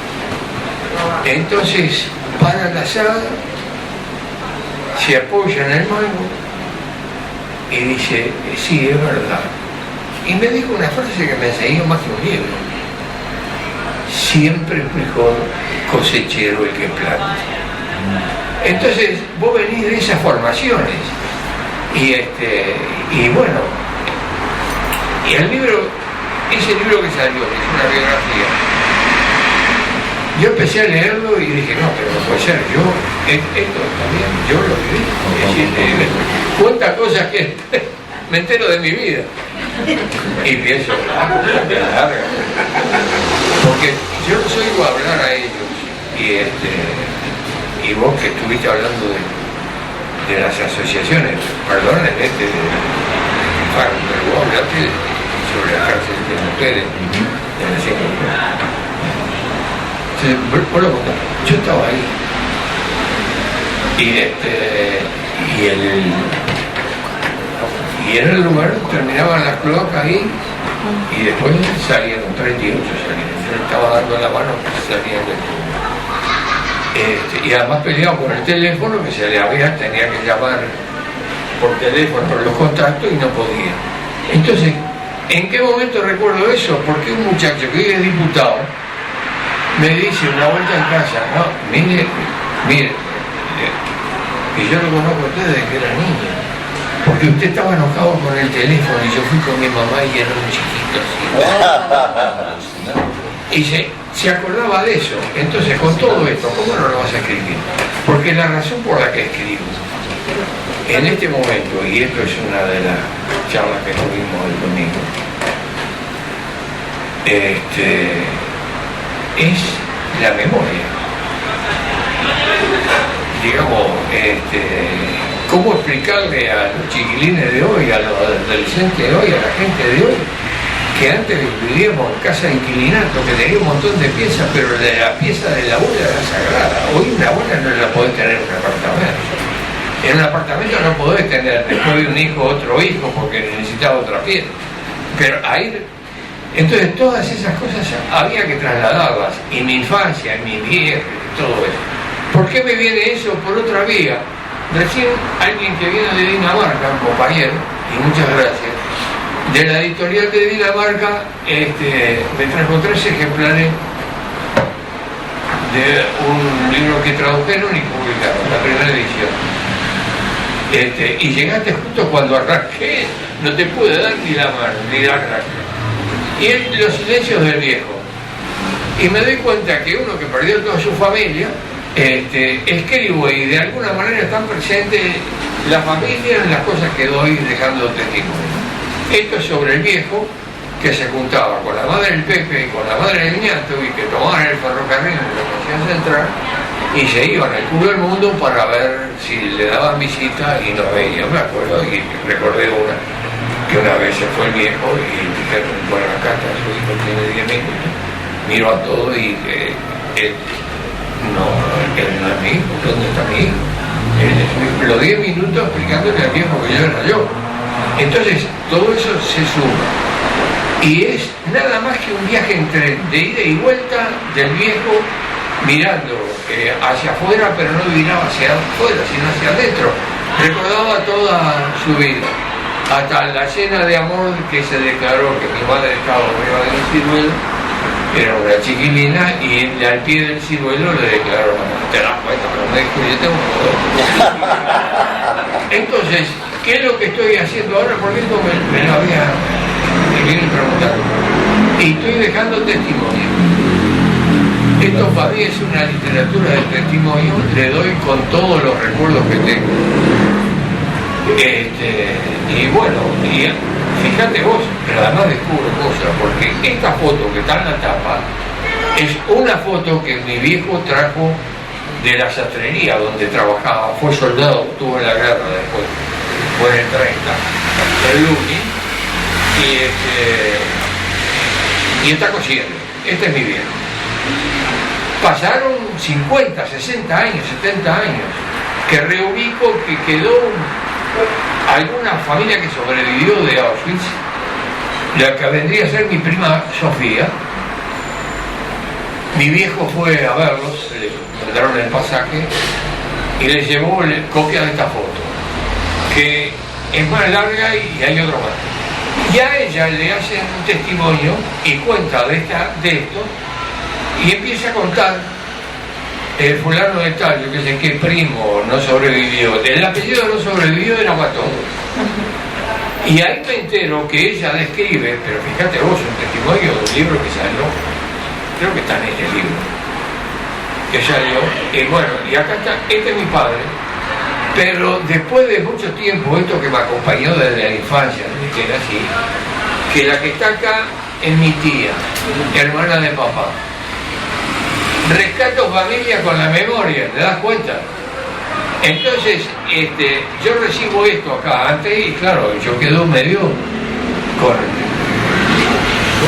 Speaker 2: Entonces, para la asada, se apoya en el mango y dice: sí, es verdad. Y me dijo una frase que me enseñó más que un libro: siempre es mejor cosechero el que planta. Entonces vos venís de esas formaciones y bueno, y el libro, ese libro que salió, que es una biografía, yo empecé a leerlo y dije, no, pero no puede ser, esto también, yo lo viví. Es decir, cuenta cosas que me entero de mi vida. Y pienso, que larga. Porque yo no soy a hablar a ellos. Y vos que estuviste hablando de las asociaciones, perdónenme, pero vos hablaste sobre la cárcel de mujeres en el siglo XX. Entonces, vos lo contás, yo estaba ahí. Y en el lugar terminaban las cloacas ahí y después salían 38, yo estaba dando la mano que salían del turno. Y además peleaba por el teléfono que se le tenía que llamar por teléfono los contactos y no podía. Entonces, ¿en qué momento recuerdo eso? Porque un muchacho que hoy es diputado me dice una vuelta en casa, no, mire, y yo lo conozco a usted desde que era niño, porque usted estaba enojado con el teléfono y yo fui con mi mamá y era un chiquito así. Y se acordaba de eso. Entonces, con todo esto, ¿cómo no lo vas a escribir? Porque la razón por la que escribo en este momento, y esto es una de las charlas que tuvimos el domingo, es la memoria. Digamos, cómo explicarle a los chiquilines de hoy, a los adolescentes de hoy, a la gente de hoy, que antes vivíamos en casa de inquilinato, que tenía un montón de piezas, pero la pieza de la abuela era sagrada. Hoy una abuela no la podés tener en un apartamento. En un apartamento no podés tener después de un hijo otro hijo porque necesitaba otra pieza. Pero ahí, entonces todas esas cosas había que trasladarlas, y mi infancia, y mi vieja, y todo eso. ¿Por qué me viene eso? Por otra vía. Recién alguien que viene de Dinamarca, un compañero, y muchas gracias, de la editorial de Dinamarca, me trajo 3 ejemplares de un libro que tradujeron y publicaron, la primera edición. Y llegaste justo cuando arranqué, no te pude dar ni la mano, ni la gracia. Y los silencios del viejo. Y me doy cuenta que uno que perdió toda su familia, escribo y de alguna manera están presentes la familia en las cosas que doy dejando testimonio. Esto es sobre el viejo que se juntaba con la madre del Pepe y con la madre del Ñato y que tomaban el ferrocarril en la estación central y se iban al culo del mundo para ver si le daban visita y no veían. Me acuerdo y recordé que una vez se fue el viejo y dijeron, bueno, acá está su hijo, tiene 10 minutos, miró a todo y él no es mi hijo, ¿dónde está mi hijo? Los 10 minutos explicándole al viejo que yo era yo. Entonces, todo eso se suma. Y es nada más que un viaje de ida y vuelta del viejo mirando hacia afuera, pero no miraba hacia afuera, sino hacia adentro. Recordaba toda su vida, hasta la cena de amor que se declaró que mi madre estaba arriba de un ciruelo, era una chiquilina, y al pie del ciruelo le declaró, te das cuenta, pero me dijo, yo tengo un poder. Entonces, ¿qué es lo que estoy haciendo ahora? Porque esto me vienen preguntando. Y estoy dejando testimonio. Esto para mí es una literatura de testimonio, le doy con todos los recuerdos que tengo. Y bueno, fíjate vos, pero además descubro cosas, porque esta foto que está en la tapa es una foto que mi viejo trajo de la sastrería donde trabajaba, fue soldado, estuvo en la guerra después, fue en el 30, el Luni, y está cosiendo. Este es mi viejo. Pasaron 50, 60 años, 70 años, que reubico que quedó alguna familia que sobrevivió de Auschwitz, la que vendría a ser mi prima Sofía. Mi viejo fue a verlos, le mandaron el pasaje y les llevó copia de esta foto, que es más larga y hay otro más. Y a ella le hacen un testimonio y cuenta de esto, y empieza a contar el fulano de tal, yo que sé qué primo, no sobrevivió. El apellido no sobrevivió era Guatón. Y ahí me entero que ella describe, pero fíjate vos, un testimonio de un libro que salió, creo que está en este libro, que salió, y bueno, y acá está, este es mi padre, pero después de mucho tiempo, esto que me acompañó desde la infancia, desde que era así, que la que está acá es mi tía, hermana de papá. Rescato familia con la memoria, ¿te das cuenta? Entonces, yo recibo esto acá antes y claro, yo quedo medio con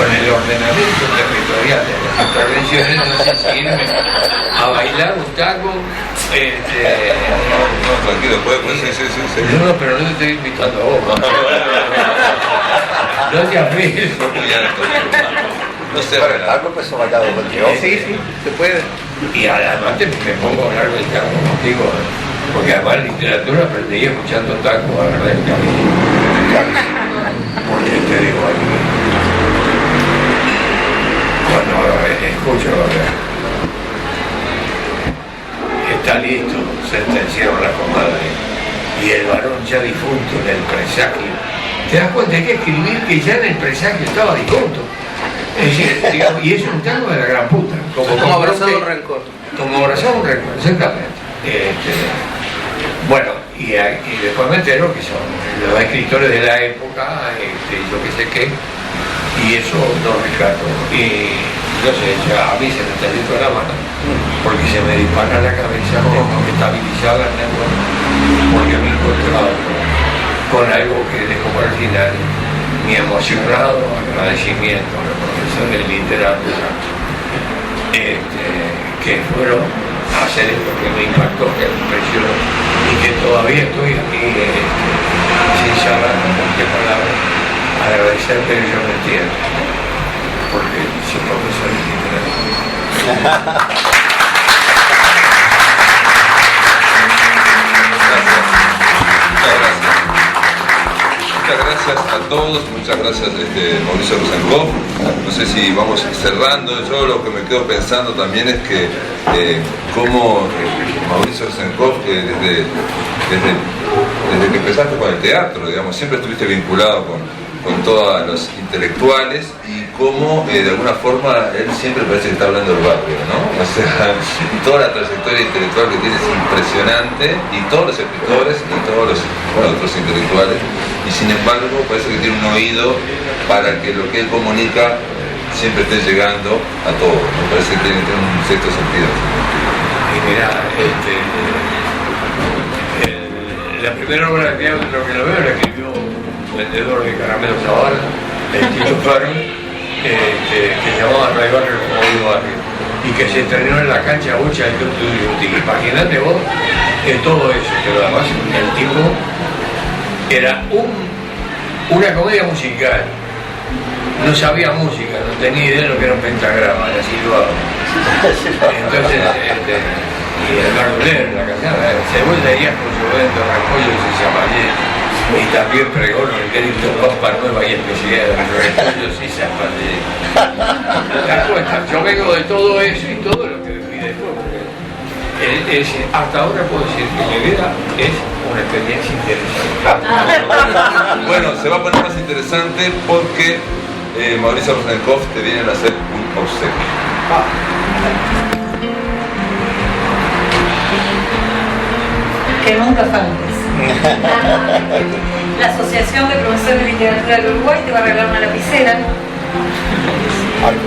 Speaker 2: el ordenamiento territorial de las intervenciones, no sé si irme a bailar un tango.
Speaker 1: No, tranquilo, puede sí.
Speaker 2: No, pero no te estoy invitando a vos. No te afliges.
Speaker 1: No sé,
Speaker 3: ¿Algo empezó bailado contigo?
Speaker 4: Sí, se puede.
Speaker 2: Y además me pongo a hablar del tango contigo. Porque además literatura aprendí escuchando tango, a verdad, el camino. Porque te digo aquí, cuando escucho está listo, sentenciaron la comadre y el varón ya difunto en el presagio, te das cuenta que hay que escribir que ya en el presagio estaba difunto. Es decir, digamos, y es un tango de la gran puta.
Speaker 4: Como abrazado un rencor.
Speaker 2: Como abrazado un rencor, exactamente. Bueno, y después me entero que son los escritores de la época, yo qué sé qué, y eso no rescato. Y no sé, ya a mí se me está yendo la mano, porque se me dispara la cabeza, tengo que estabilizar la neuronas, porque me he encontrado con algo que dejo para el final, mi emocionado agradecimiento a los profesores de literatura, que fueron a hacer esto que me impactó, que me impresionó, y que todavía estoy aquí sin saber con qué palabras agradecer, pero yo me entiendo, porque soy profesor de literatura.
Speaker 1: Muchas gracias a todos, muchas gracias Mauricio Rosenkopf. No sé si vamos cerrando, yo lo que me quedo pensando también es que cómo Mauricio Rosenkopf desde que empezaste con el teatro, digamos, siempre estuviste vinculado con todos los intelectuales y cómo de alguna forma él siempre parece que está hablando del barrio, ¿no? O sea, toda la trayectoria intelectual que tiene es impresionante y todos los escritores y todos los otros intelectuales, y sin embargo parece que tiene un oído para que lo que él comunica siempre esté llegando a todos. Me parece que tiene un sexto sentido.
Speaker 2: Y mira, la primera obra de teatro que lo veo la escribió vendedor de caramelo Zavala, el Tito Faro, que se llamaba No hay barrio como hay barrio, y que se estrenó en la cancha Bocha del Club Tuyuti. Imagínate vos todo eso, pero además el tipo era una comedia musical, no sabía música, no tenía idea de lo que era un pentagrama, era silbado. Entonces, y el Marduler, la canción, se vuelve a ir con su evento, Repollos y Zapallés. Y también pregón el querido Pampa Nueva y especial de Repollos y Zapallés. ¿Te das cuenta? Yo vengo de todo eso y todo lo que viví después. Hasta ahora puedo decir que mi vida es una experiencia interesante.
Speaker 1: Bueno, se va a poner más interesante porque Mauricio Rosenkopf te vienen a hacer un obsequio.
Speaker 7: Que nunca faltes. La Asociación de Profesores de Literatura del Uruguay te va a regalar una lapicera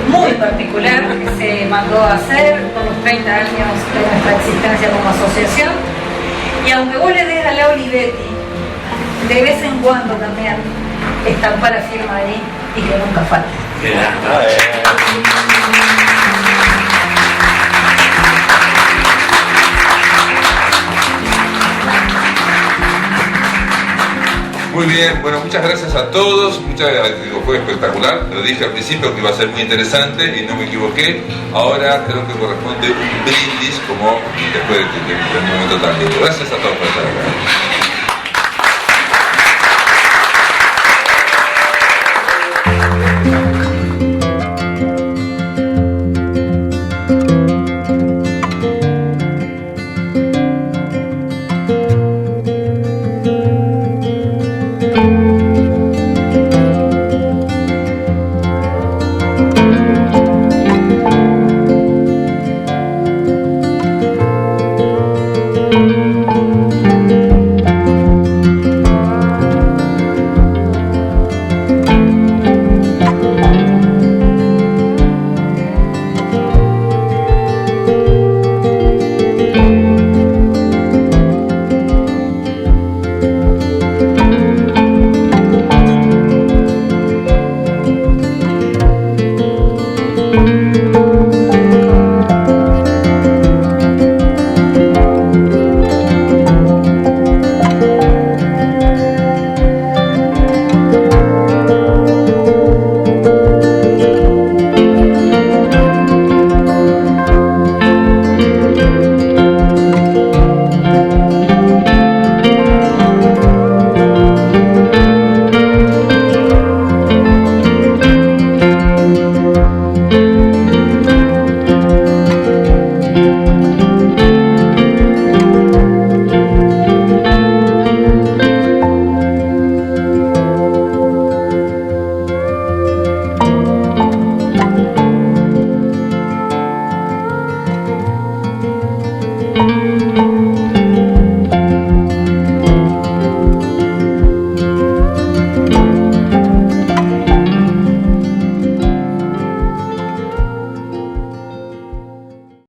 Speaker 7: muy particular que se mandó a hacer por los 30 años de nuestra existencia como asociación, y aunque vos le des a la Olivetti de vez en cuando también estampar la firma ahí y que nunca falte.
Speaker 1: Muy bien, bueno, muchas gracias a todos, fue espectacular, lo dije al principio que iba a ser muy interesante y no me equivoqué. Ahora creo que corresponde un brindis como después de un momento tan lindo. Gracias a todos por estar acá.